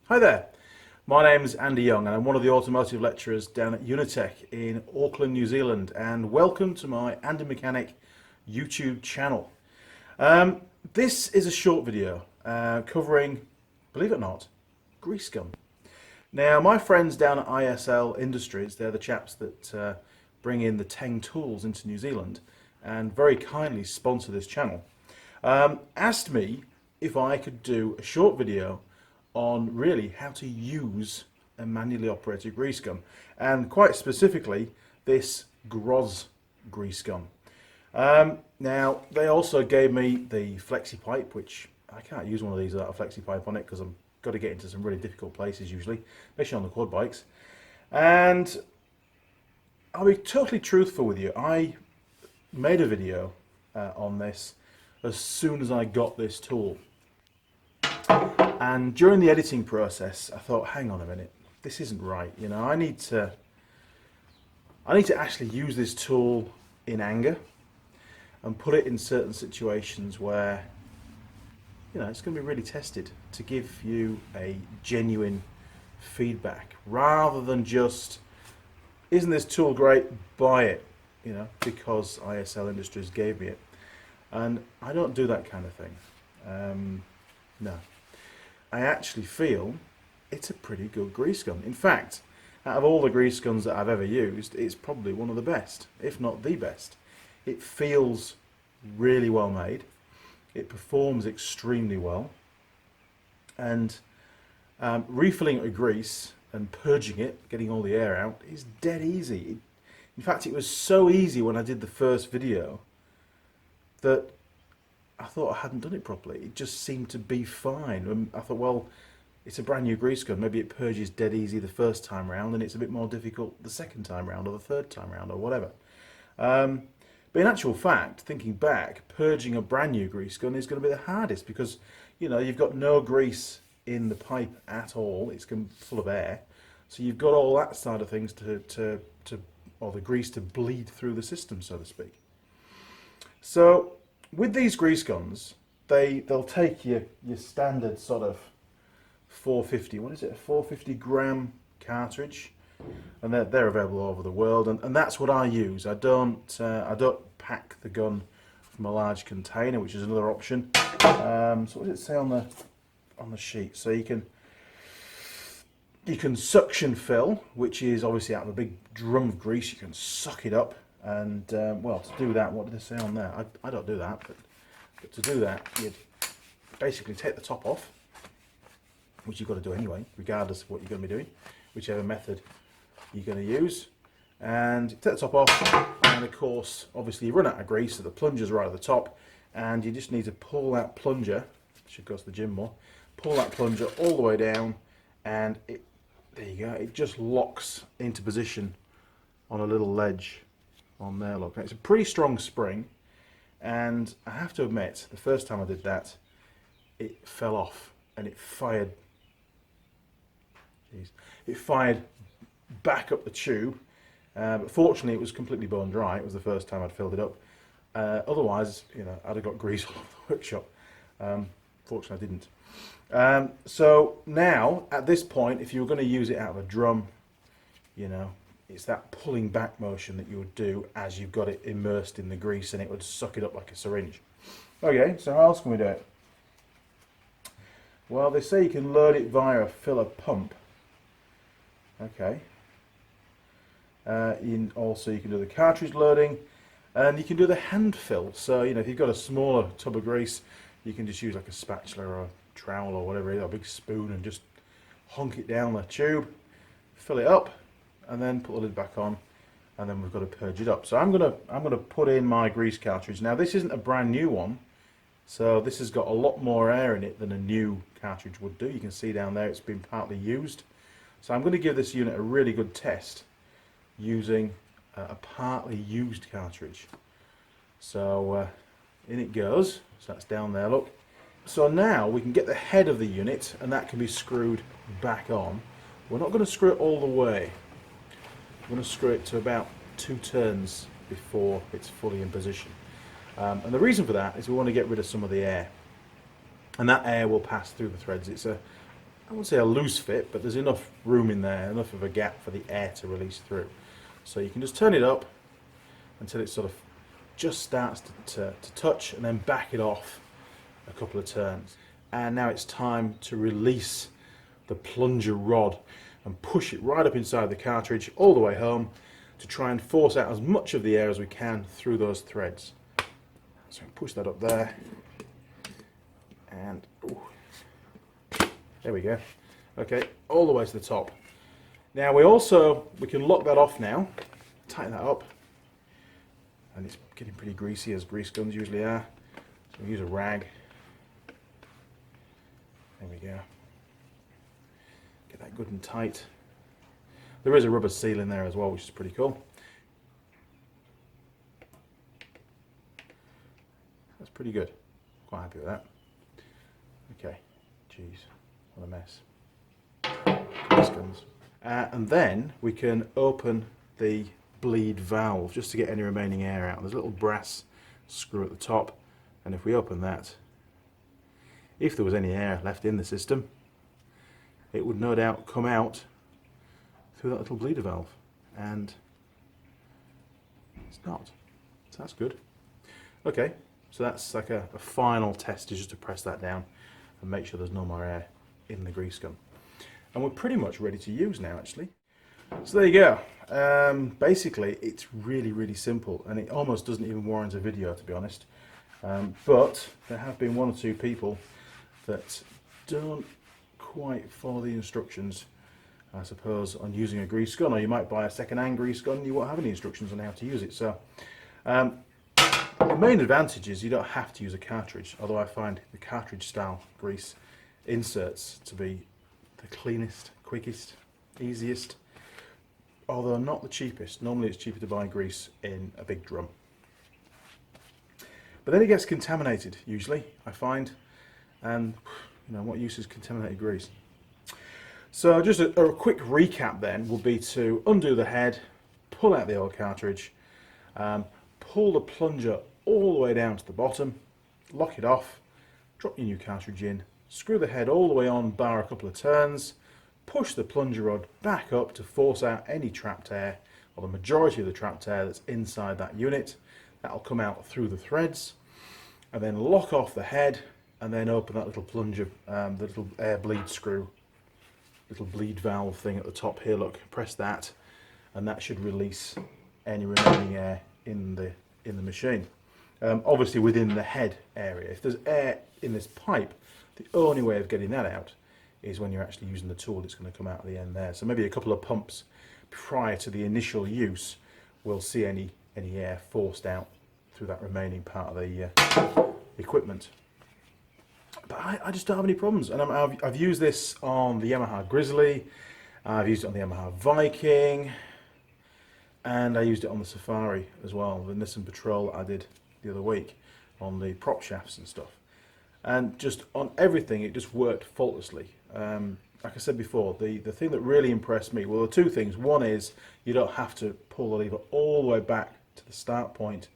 Hi there, my name's Andy Young and I'm one of the automotive lecturers down at Unitech in Auckland, New Zealand, and welcome to my Andy Mechanic YouTube channel. This is a short video covering, believe it or not, grease gun. Now my friends down at ISL Industries, they're the chaps that bring in the Teng Tools into New Zealand and very kindly sponsor this channel, asked me if I could do a short video on really how to use a manually operated grease gun, and quite specifically this GROZ grease gun. Now they also gave me the flexi pipe, which I can't use one of these without a flexi pipe on it because I've got to get into some really difficult places usually, especially on the quad bikes. And I'll be totally truthful with you, I made a video on this as soon as I got this tool. And during the editing process, I thought, hang on a minute, this isn't right. You know, I need to actually use this tool in anger and put it in certain situations where, you know, it's going to be really tested to give you a genuine feedback rather than just, isn't this tool great? Buy it, you know, because ISL Industries gave me it. And I don't do that kind of thing. No. I actually feel it's a pretty good grease gun. In fact, out of all the grease guns that I've ever used, it's probably one of the best, if not the best. It feels really well made. It performs extremely well. And refilling it with grease and purging it, getting all the air out, is dead easy. In fact, it was so easy when I did the first video that I thought I hadn't done it properly. It just seemed to be fine. And I thought, well, it's a brand new grease gun. Maybe it purges dead easy the first time round and it's a bit more difficult the second time round or the third time round or whatever. But in actual fact, thinking back, purging a brand new grease gun is going to be the hardest because, you know, you've got no grease in the pipe at all. It's full of air. So you've got all that side of things or the grease to bleed through the system, so to speak. So with these grease guns, they'll take your standard sort of 450, what is it, a 450 gram cartridge, and they're available all over the world, and that's what I use. I don't pack the gun from a large container, which is another option. So what does it say on the sheet? So you can suction fill, which is obviously out of a big drum of grease. You can suck it up. And well, to do that, what did they say on there? I don't do that, but to do that, you'd basically take the top off, which you've got to do anyway, regardless of what you're going to be doing, whichever method you're going to use. And take the top off, and of course, obviously you run out of grease, so the plunger's right at the top, and you just need to pull that plunger, should go to the gym more, pull that plunger all the way down, and there you go, it just locks into position on a little ledge on there. Look, it's a pretty strong spring, and I have to admit, the first time I did that, it fell off and it fired back up the tube, but fortunately it was completely bone dry. It was the first time I'd filled it up. Otherwise, you know, I'd have got grease all over the workshop. Fortunately I didn't. So now at this point, if you were going to use it out of a drum, you know, it's that pulling back motion that you would do as you've got it immersed in the grease, and it would suck it up like a syringe. Okay, so how else can we do it? Well, they say you can load it via a filler pump. Okay. Also, you can do the cartridge loading, and you can do the hand fill. So, you know, if you've got a smaller tub of grease, you can just use like a spatula or a trowel or whatever it is, or a big spoon, and just honk it down the tube, fill it up, and then put the lid back on, and then we've got to purge it up. So I'm gonna put in my grease cartridge. Now this isn't a brand new one, so this has got a lot more air in it than a new cartridge would do. You can see down there it's been partly used. So I'm going to give this unit a really good test using a partly used cartridge. So in it goes. So that's down there, look. So now we can get the head of the unit, and that can be screwed back on. We're not going to screw it all the way. I'm going to screw it to about 2 turns before it's fully in position. And the reason for that is we want to get rid of some of the air. And that air will pass through the threads. It's a I wouldn't say a loose fit, but there's enough room in there, enough of a gap for the air to release through. So you can just turn it up until it sort of just starts to touch, and then back it off a couple of turns. And now it's time to release the plunger rod and push it right up inside the cartridge all the way home to try and force out as much of the air as we can through those threads. So push that up there, and ooh, there we go. Okay, all the way to the top. Now we can lock that off now, tighten that up, and it's getting pretty greasy as grease guns usually are. So we use a rag. There we go. Get that good and tight. There is a rubber seal in there as well, which is pretty cool. That's pretty good. Quite happy with that. Okay. Jeez, what a mess. Grease guns. And then we can open the bleed valve just to get any remaining air out. There's a little brass screw at the top, and if we open that, if there was any air left in the system, it would no doubt come out through that little bleeder valve, and it's not. So that's good. Okay, so that's like a final test, is just to press that down and make sure there's no more air in the grease gun. And we're pretty much ready to use now, actually. So there you go. Basically, it's really, really simple, and it almost doesn't even warrant a video, to be honest. But there have been one or two people that don't quite follow the instructions, I suppose, on using a grease gun. Or you might buy a second-hand grease gun and you won't have any instructions on how to use it. So the main advantage is you don't have to use a cartridge, although I find the cartridge style grease inserts to be the cleanest, quickest, easiest, although not the cheapest. Normally it's cheaper to buy grease in a big drum. But then it gets contaminated, usually, I find, and you know, what use is contaminated grease? So just a quick recap then would be to undo the head, pull out the old cartridge, pull the plunger all the way down to the bottom, lock it off, drop your new cartridge in, screw the head all the way on, bar a couple of turns, push the plunger rod back up to force out any trapped air, or the majority of the trapped air that's inside that unit. That'll come out through the threads, and then lock off the head, and then open that little plunger, the little air bleed screw, little bleed valve thing at the top here, look, press that, and that should release any remaining air in the machine. Obviously within the head area. If there's air in this pipe, the only way of getting that out is when you're actually using the tool. It's going to come out at the end there. So maybe a couple of pumps prior to the initial use will see any air forced out through that remaining part of the equipment. But I just don't have any problems. And I've used this on the Yamaha Grizzly, I've used it on the Yamaha Viking, and I used it on the Safari as well, the Nissan Patrol I did the other week on the prop shafts and stuff. And just on everything, it just worked faultlessly. Like I said before, the thing that really impressed me, well, the two things. One is you don't have to pull the lever all the way back to the start point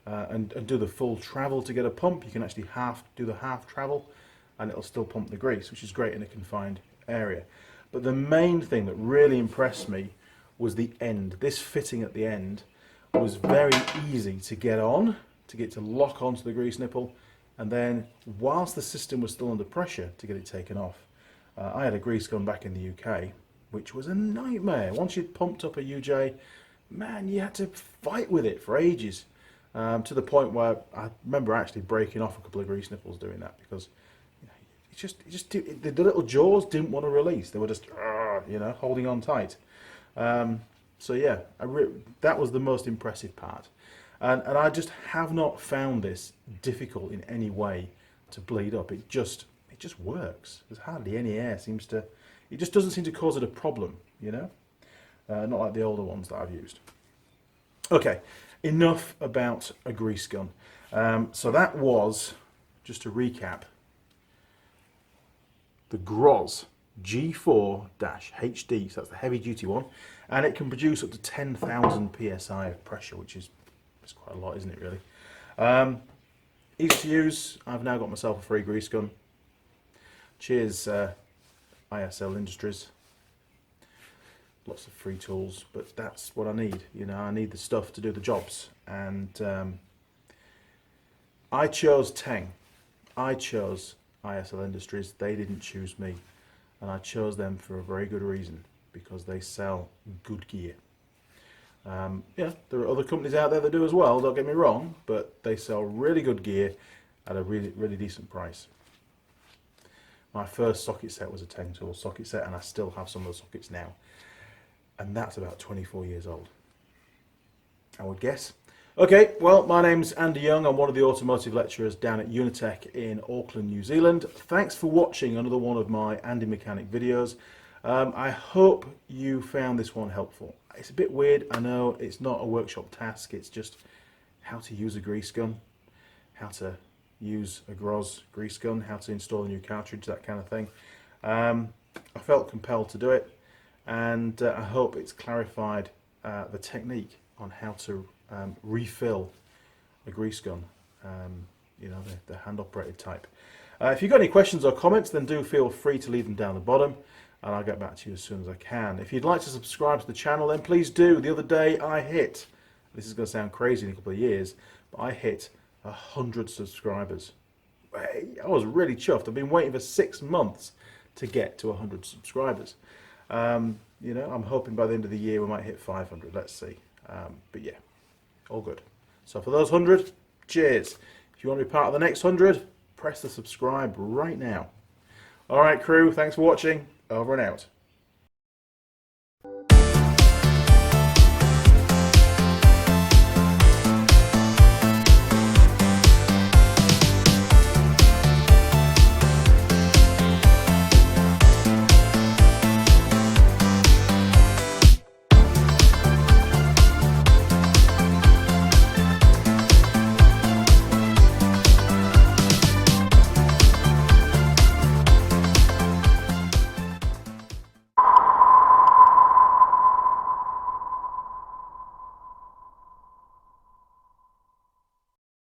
and do the full travel to get a pump. You can actually do the half travel, and it'll still pump the grease, which is great in a confined area. But the main thing that really impressed me was the end. This fitting at the end was very easy to get on, to lock onto the grease nipple, and then whilst the system was still under pressure, to get it taken off. I had a grease gun back in the UK, which was a nightmare. Once you'd pumped up a UJ, man, you had to fight with it for ages, to the point where I remember actually breaking off a couple of grease nipples doing that, because the little jaws didn't want to release. They were just, holding on tight. So yeah, that was the most impressive part. And I just have not found this difficult in any way to bleed up. It just works. There's hardly any air it just doesn't seem to cause it a problem, not like the older ones that I've used. Okay, enough about a grease gun. So that was, just to recap, the GROZ G4-HD, so that's the heavy duty one, and it can produce up to 10,000 psi of pressure, which is quite a lot, isn't it, really? Easy to use. I've now got myself a free grease gun. Cheers ISL Industries. Lots of free tools, but that's what I need. You know, I need the stuff to do the jobs. And I chose Teng. I chose ISL Industries. They didn't choose me. And I chose them for a very good reason, because they sell good gear. Yeah, there are other companies out there that do as well, don't get me wrong, but they sell really good gear at a really decent price. My first socket set was a Teng Tools socket set, and I still have some of the sockets now. And that's about 24 years old, I would guess. Okay, well, my name's Andy Young. I'm one of the automotive lecturers down at Unitech in Auckland, New Zealand. Thanks for watching another one of my Andy Mechanic videos. I hope you found this one helpful. It's a bit weird, I know. It's not a workshop task. It's just how to use a grease gun, how to use a GROZ grease gun, how to install a new cartridge, that kind of thing. I felt compelled to do it, and I hope it's clarified the technique on how to refill a grease gun, you know, the hand-operated type. If you've got any questions or comments, then do feel free to leave them down the bottom, and I'll get back to you as soon as I can. If you'd like to subscribe to the channel, then please do. The other day I hit, this is going to sound crazy in a couple of years, but I hit 100 subscribers. I was really chuffed. I've been waiting for 6 months to get to 100 subscribers. You know, I'm hoping by the end of the year we might hit 500. Let's see. But yeah, all good. So for those 100, cheers. If you want to be part of the next 100, press the subscribe right now. All right, crew, thanks for watching. Over and out.